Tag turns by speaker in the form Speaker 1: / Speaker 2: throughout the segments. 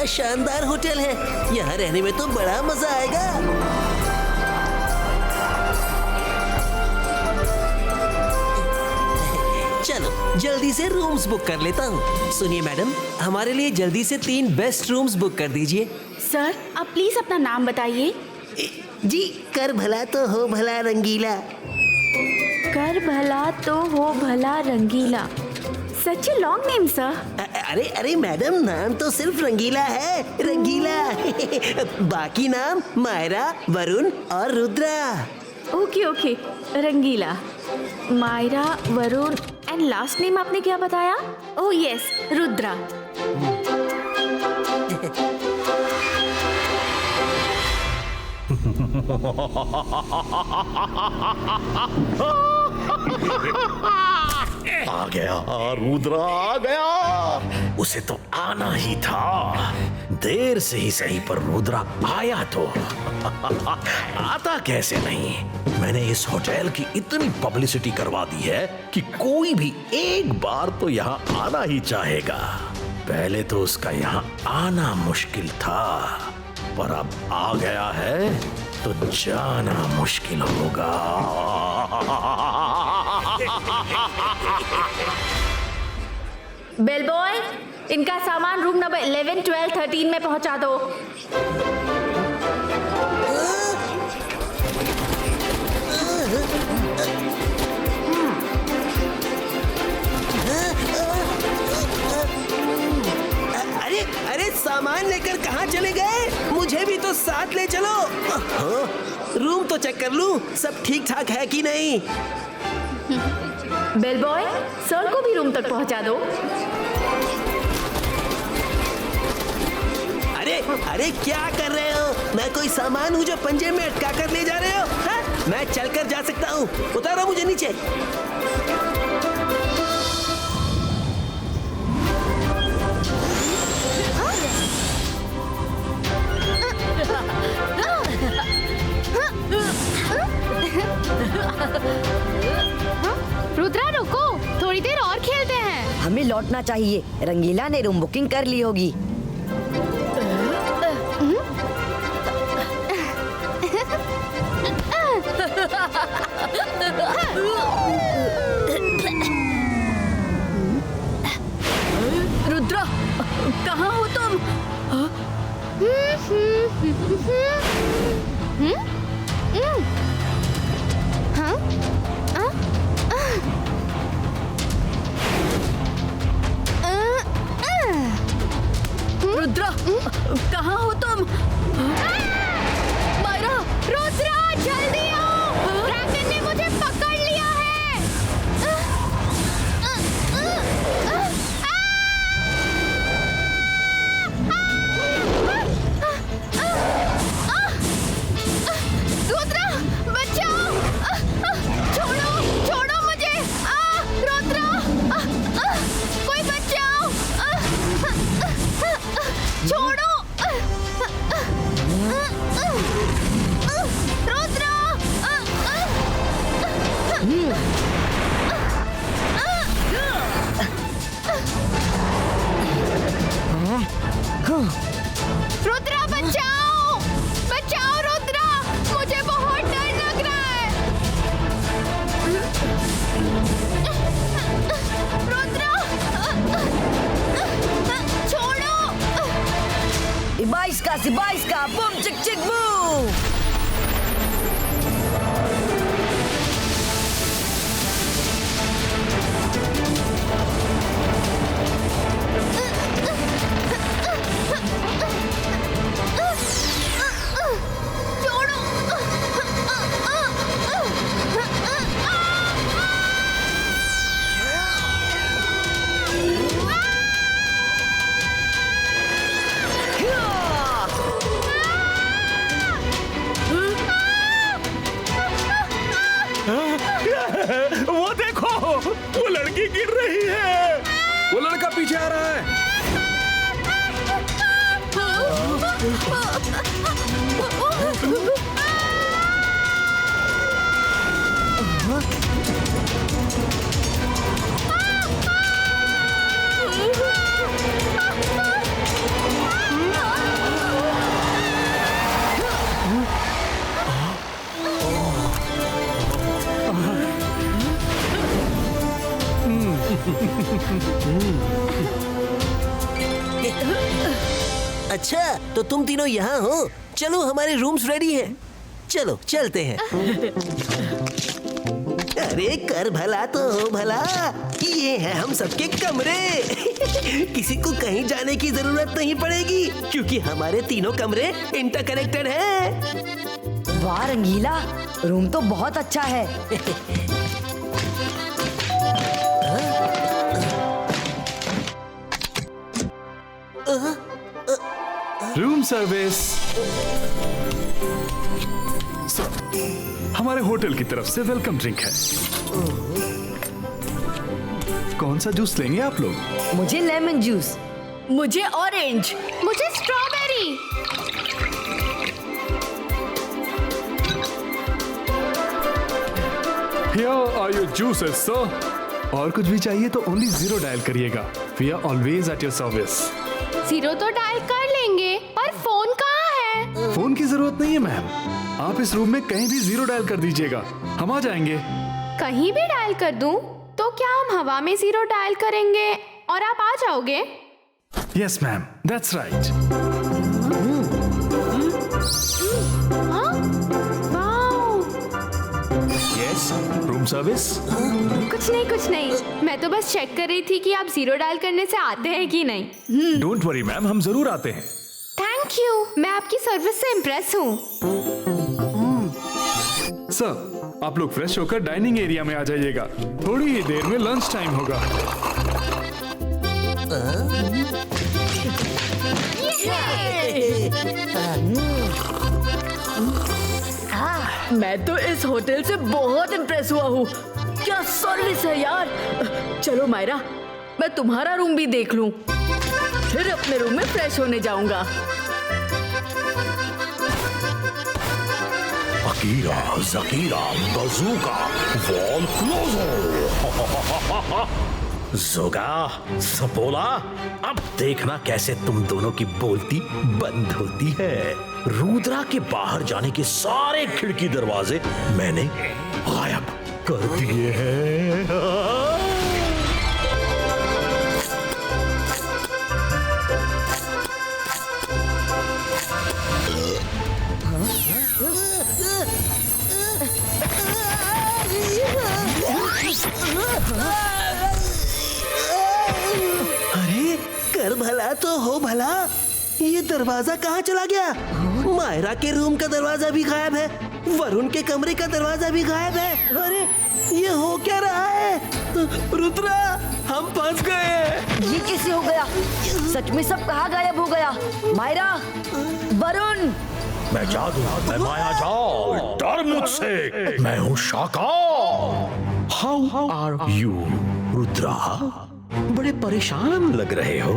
Speaker 1: शानदार होटल है, यहाँ रहने में तो बड़ा मजा आएगा। चलो जल्दी से रूम्स बुक कर लेता हूँ। सुनिए मैडम, हमारे लिए जल्दी से 3 बेस्ट रूम्स बुक कर दीजिए।
Speaker 2: सर आप प्लीज अपना नाम बताइए।
Speaker 1: जी, कर भला तो हो भला रंगीला।
Speaker 2: कर भला तो हो भला रंगीला, सच ए लॉन्ग नेम सर।
Speaker 1: अरे अरे मैडम, नाम तो सिर्फ रंगीला है, रंगीला। बाकी नाम मायरा, वरुण और Rudra.
Speaker 2: Okay okay, Rangeela, Myra, Varun and last name आपने क्या बताया? Oh yes, Rudra.
Speaker 3: आ गया रुद्रा, आ गया। उसे तो आना ही था, देर से ही सही पर रुद्रा आया तो। आता कैसे नहीं? मैंने इस होटल की इतनी पब्लिसिटी करवा दी है कि कोई भी एक बार तो यहाँ आना ही चाहेगा। पहले तो उसका यहाँ आना मुश्किल था, पर अब आ गया है तो जाना मुश्किल होगा।
Speaker 2: बेल बॉय, इनका सामान रूम नंबर 11, 12, 13 में पहुंचा दो।
Speaker 1: अरे अरे, सामान लेकर कहाँ चले गए? मुझे भी तो साथ ले चलो। हाँ, रूम तो चेक कर लूं, सब ठीक ठाक है कि नहीं।
Speaker 2: बेल बॉय, सर को भी रूम तक पहुंचा दो।
Speaker 1: अरे अरे, क्या कर रहे हो? मैं कोई सामान हूँ जो पंजे में अटका कर ले जा रहे हो? हाँ? मैं चलकर जा सकता हूँ, उतारो मुझे नीचे।
Speaker 4: रुद्रा रुको, थोड़ी देर और खेलते हैं।
Speaker 5: हमें लौटना चाहिए, रंगीला ने रूम बुकिंग कर ली होगी।
Speaker 2: रुद्रा, कहाँ हो तुम? रुद्रा, कहाँ हो तुम?
Speaker 4: मायरा, रुद्रा जल्दी आओ, ड्रैगन ने मुझे पकड़ लिया है। रुद्रा बचाओ, छोड़ो छोड़ो मुझे, रुद्रा कोई बचाओ, छोड़ो रुद्रा। रुद्रा बचाओ, बचाओ रुद्रा, मुझे बहुत डर लग रहा है। रुद्रा छोड़ो।
Speaker 5: सिबाइस का बूम चिक चिक बूम।
Speaker 3: वो देखो, वो लड़की गिर रही है।
Speaker 6: वो लड़का पीछे आ रहा है।
Speaker 1: अच्छा तो तुम तीनों यहाँ हो। चलो हमारे रूम्स रेडी हैं। चलो चलते हैं। अरे कर भला तो हो भला, ये है हम सबके कमरे। किसी को कहीं जाने की जरूरत नहीं पड़ेगी क्योंकि हमारे तीनों कमरे इंटरकनेक्टेड हैं।
Speaker 5: वाह रंगीला, रूम तो बहुत अच्छा है।
Speaker 6: रूम सर्विस हमारे होटल की तरफ से वेलकम ड्रिंक है। कौन सा जूस लेंगे आप लोग?
Speaker 5: मुझे लेमन जूस।
Speaker 2: मुझे ऑरेंज।
Speaker 4: मुझे strawberry.
Speaker 6: Here are your juices, sir. और कुछ भी चाहिए तो ओनली 0 डायल करिएगा। We are always at your service.
Speaker 4: 0 तो डायल कर लेंगे, पर फोन कहाँ है?
Speaker 6: फोन की जरूरत नहीं है मैम, आप इस रूम में कहीं भी 0 डायल कर दीजिएगा, हम आ जाएंगे।
Speaker 4: कहीं भी डायल कर दूं, तो क्या हम हवा में 0 डायल करेंगे और आप आ जाओगे?
Speaker 6: Yes ma'am, that's right.
Speaker 4: Wow!
Speaker 3: Yes, room service.
Speaker 4: कुछ नहीं, मैं तो बस चेक कर रही थी कि आप 0 डायल करने से आते हैं कि नहीं।
Speaker 6: डोंट वरी मैम, हम जरूर आते हैं।
Speaker 4: थैंक यू, मैं आपकी सर्विस से इम्प्रेस हूँ।
Speaker 6: सर, आप लोग फ्रेश होकर डाइनिंग एरिया में आ जाइएगा, थोड़ी ही देर में लंच टाइम होगा।
Speaker 2: मैं तो इस होटल से बहुत इम्प्रेस हुआ हूँ। क्या सर्विस है यार। चलो मायरा, मैं तुम्हारा रूम भी देख लूं, फिर अपने रूम में फ्रेश होने जाऊंगा।
Speaker 3: अकीरा, ज़कीरा, बज़ूका, वॉल क्लोजर। जोगा, सपोला, अब देखना कैसे तुम दोनों की बोलती बंद होती है। रुद्रा के बाहर जाने के सारे खिड़की दरवाजे मैंने गायब कर दिए हैं।
Speaker 1: अरे कर भला तो हो भला, ये दरवाजा कहाँ चला गया? मायरा के रूम का दरवाजा भी गायब है, वरुण के कमरे का दरवाजा भी गायब है। अरे ये हो क्या रहा है? रुद्रा, हम फंस गए।
Speaker 5: ये कैसे हो गया? सच में सब कहाँ गायब हो गया? मायरा, वरुण।
Speaker 3: मैं जादू, मैं माया जाल, डर मुझसे, मैं हूँ शाका। How are you Rudra? बड़े परेशान लग रहे हो।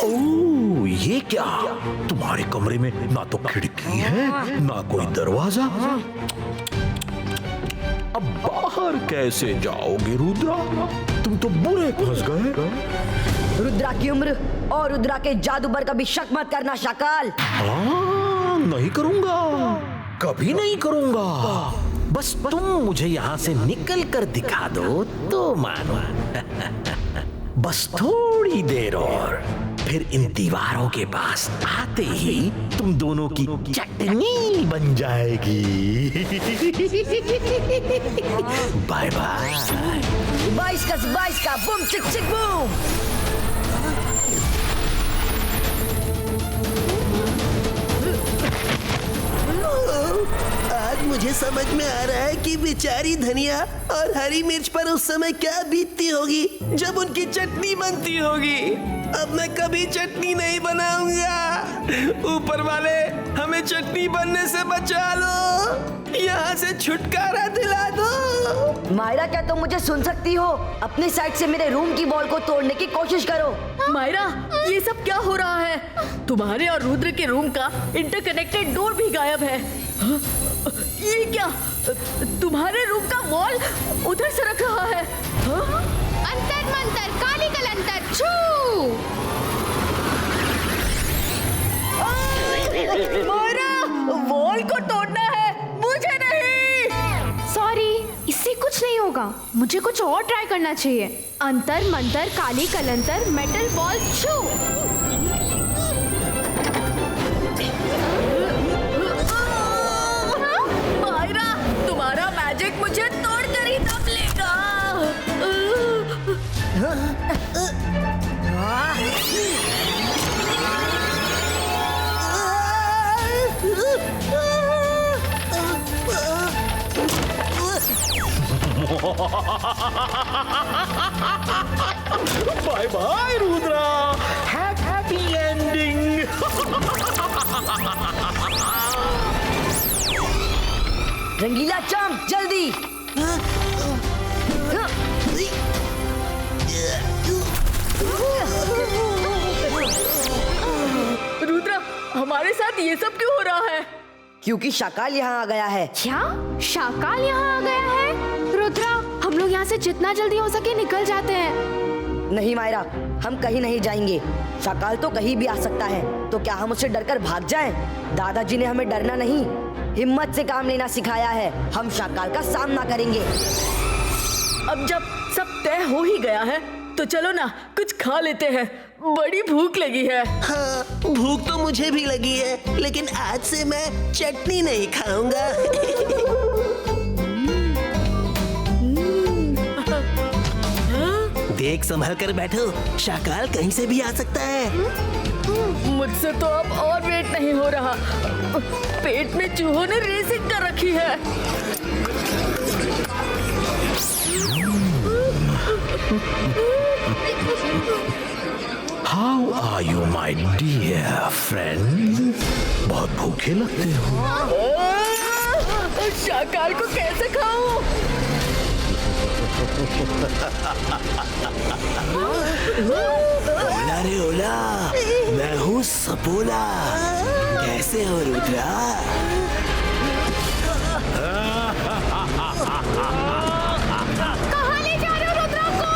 Speaker 3: ओह, ये क्या? तुम्हारे कमरे में ना तो खिड़की है ना कोई दरवाजा। अब बाहर कैसे जाओगे रुद्रा? तुम तो बुरे फंस गए।
Speaker 5: रुद्रा की उम्र और रुद्रा के जादू पर कभी शक मत करना शाकाल।
Speaker 3: हाँ, नहीं करूंगा, कभी नहीं करूंगा। बस तुम मुझे यहाँ से निकल कर दिखा दो तो मानो। बस थोड़ी देर और, फिर इन दीवारों के पास आते ही तुम दोनों की चटनी बन जाएगी। Bye bye.
Speaker 5: 22 का बूम चिक चिक बूम।
Speaker 1: आज मुझे समझ में आ रहा है कि बेचारी धनिया और हरी मिर्च पर उस समय क्या बीतती होगी जब उनकी चटनी बनती होगी। अब मैं कभी चटनी नहीं बनाऊंगा। ऊपर वाले हमें चटनी बनने से बचा लो, यहाँ से छुटकारा दिला दो।
Speaker 5: मायरा, क्या तुम मुझे सुन सकती हो? अपनी साइड से मेरे रूम की वॉल को तोड़ने की कोशिश करो।
Speaker 2: मायरा, ये सब क्या हो रहा है? तुम्हारे और रुद्र के रूम का इंटरकनेक्टेड डोर भी गायब है। हाँ? ये क्या? तुम्हारे रूम का वॉल उधर सरक रहा है। हाँ?
Speaker 4: अंतर मंतर काली कलंतर छू।
Speaker 2: मायरा, वॉल को तोड़ना है, मुझे नहीं।
Speaker 4: सॉरी, इससे कुछ नहीं होगा, मुझे कुछ और ट्राई करना चाहिए। अंतर मंतर काली कलंतर मेटल बॉल छू।
Speaker 3: Bye bye Rudra, happy ending.
Speaker 5: रंगीला चाम जल्दी।
Speaker 2: रुद्रा, हमारे साथ ये सब क्यों हो रहा है?
Speaker 5: क्योंकि शाकाल यहाँ आ गया है।
Speaker 4: क्या शाकाल यहाँ आ गया है? रुद्रा, हम लोग यहाँ से जितना जल्दी हो सके निकल जाते हैं।
Speaker 5: नहीं मायरा, हम कहीं नहीं जाएंगे। शाकाल तो कहीं भी आ सकता है, तो क्या हम उससे डरकर भाग जाएं? दादाजी ने हमें डरना नहीं, हिम्मत से काम लेना सिखाया है। हम शाकाल का सामना करेंगे।
Speaker 2: अब जब सब तय हो ही गया है तो चलो ना कुछ खा लेते हैं, बड़ी भूख लगी है।
Speaker 1: हाँ, भूख तो मुझे भी लगी है, लेकिन आज से मैं चटनी नहीं खाऊंगा। देख, संभल कर बैठो, शाकाल कहीं से भी आ सकता है।
Speaker 2: मुझसे तो अब और वेट नहीं हो रहा। पेट में चूहों ने रेसिंग कर रखी है।
Speaker 3: How are you my dear friend? बहुत भूखे लगते हो।
Speaker 2: शाकाल को कैसे खाऊं?
Speaker 1: ओला रे ओला, मैं हूँ सपोला। कैसे हो रुद्रा?
Speaker 4: कहाँ ले जा रहे हो रुद्रा को?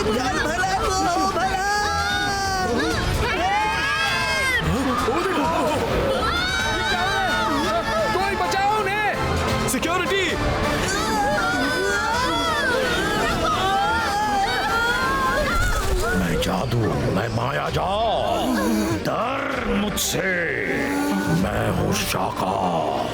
Speaker 1: चल भला को भला।
Speaker 6: कोई बचाओ उन्हें! सिक्योरिटी!
Speaker 3: मैं जादू, मैं माया जाल, डर मुझसे। मैं हूँ शाकाल।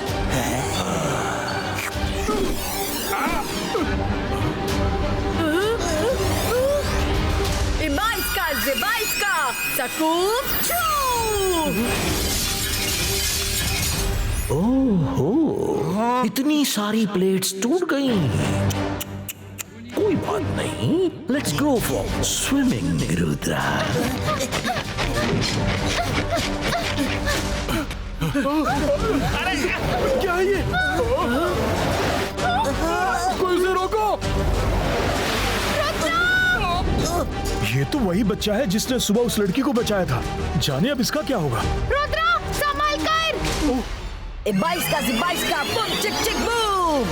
Speaker 2: इबाइस्का ज़िबाइस्का सकूब छू।
Speaker 3: ओहो, इतनी सारी प्लेट्स टूट गई। कोई बात नहीं, let's go for swimming Rudra.
Speaker 6: क्या है ये? कोई उसे रोको!
Speaker 7: ये तो वही बच्चा है जिसने सुबह उस लड़की को बचाया था। जाने अब इसका क्या होगा।
Speaker 4: रुद्रा, संभल कर।
Speaker 5: 22 का 22 का बूम चिक चिक बूम।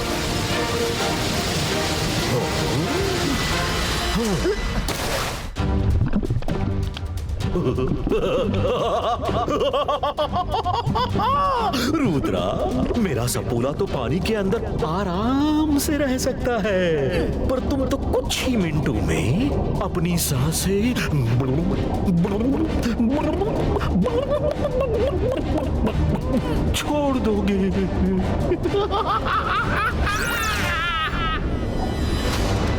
Speaker 3: रुद्रा, मेरा सपोला तो पानी के अंदर आराम से रह सकता है, पर तुम तो कुछ ही मिनटों में अपनी सांसें छोड़ दोगे।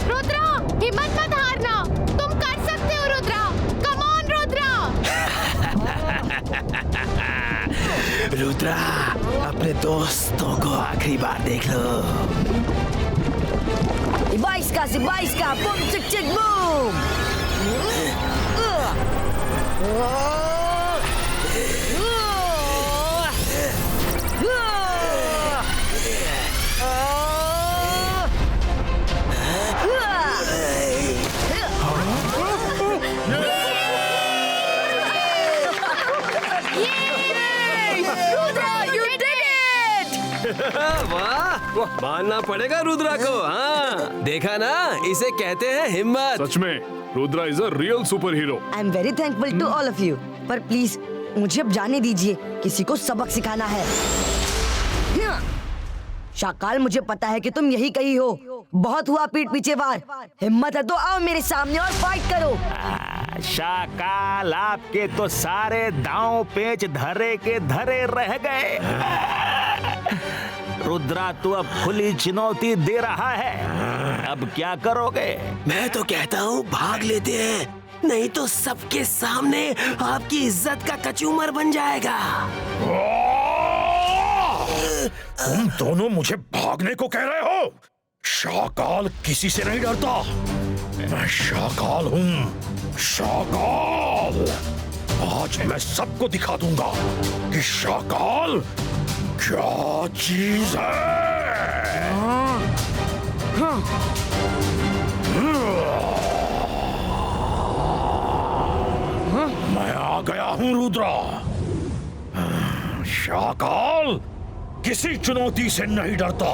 Speaker 4: रुद्रा, हिम्मत मत हारना, तुम कर सकते हो रुद्रा। Come on Rudra.
Speaker 1: रुद्रा, अपने दोस्तों को आखिरी बार देख लो।
Speaker 5: 22 का बूम चिक चिक बूम।
Speaker 8: वाह, मानना पड़ेगा रुद्रा को। हाँ, देखा ना, इसे कहते हैं हिम्मत।
Speaker 6: सच में Rudra is a real super hero.
Speaker 5: I am very thankful to all of you, पर प्लीज मुझे अब जाने दीजिए, किसी को सबक सिखाना है। शाकाल, मुझे पता है कि तुम यही कही हो। बहुत हुआ पीठ पीछे वार, हिम्मत है तो आओ मेरे सामने और फाइट करो।
Speaker 9: शाकाल, आपके तो सारे दांव पेच धरे के धरे रह गए। रुद्रा तो अब खुली चुनौती दे रहा है, अब क्या करोगे?
Speaker 1: मैं तो कहता हूँ भाग लेते हैं, नहीं तो सबके सामने आपकी इज्जत का कचूमर बन जाएगा।
Speaker 3: तुम दोनों मुझे भागने को कह रहे हो? शाकाल किसी से नहीं डरता। मैं शाकाल हूँ, शाकाल। आज मैं सबको दिखा दूंगा कि शाकाल क्या चीज है। मैं आ गया हूँ रुद्रा। शाकाल किसी चुनौती से नहीं डरता।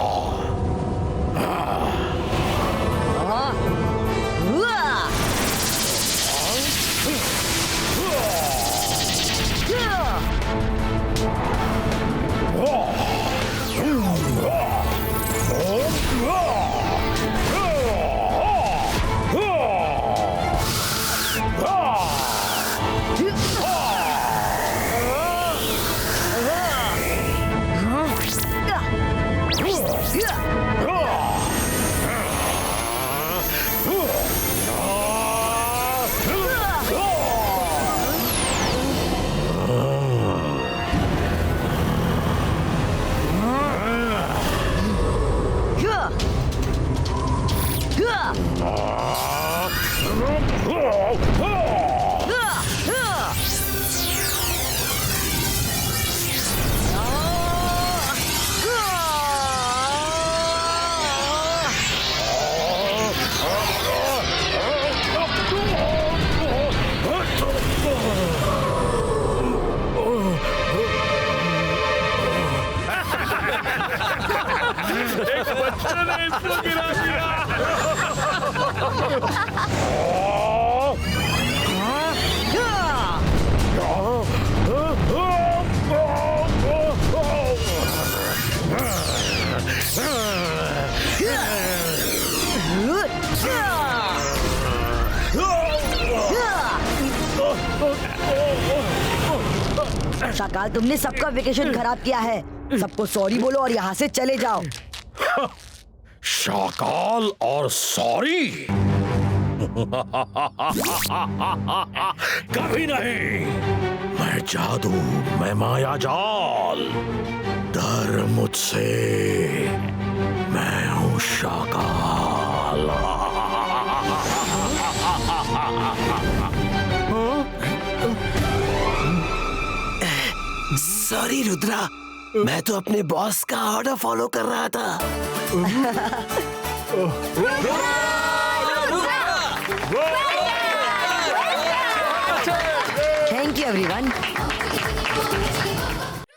Speaker 5: शाकाल, तुमने सबका वेकेशन खराब किया है। सबको सॉरी बोलो और यहाँ से चले जाओ।
Speaker 3: शाकाल और सॉरी? कभी नहीं। मैं जादू, मैं माया जाल। डर मुझसे, मैं हूँ शाकाल।
Speaker 1: सॉरी रुद्रा, मैं तो अपने बॉस का ऑर्डर फॉलो कर रहा था।
Speaker 5: Thank you everyone.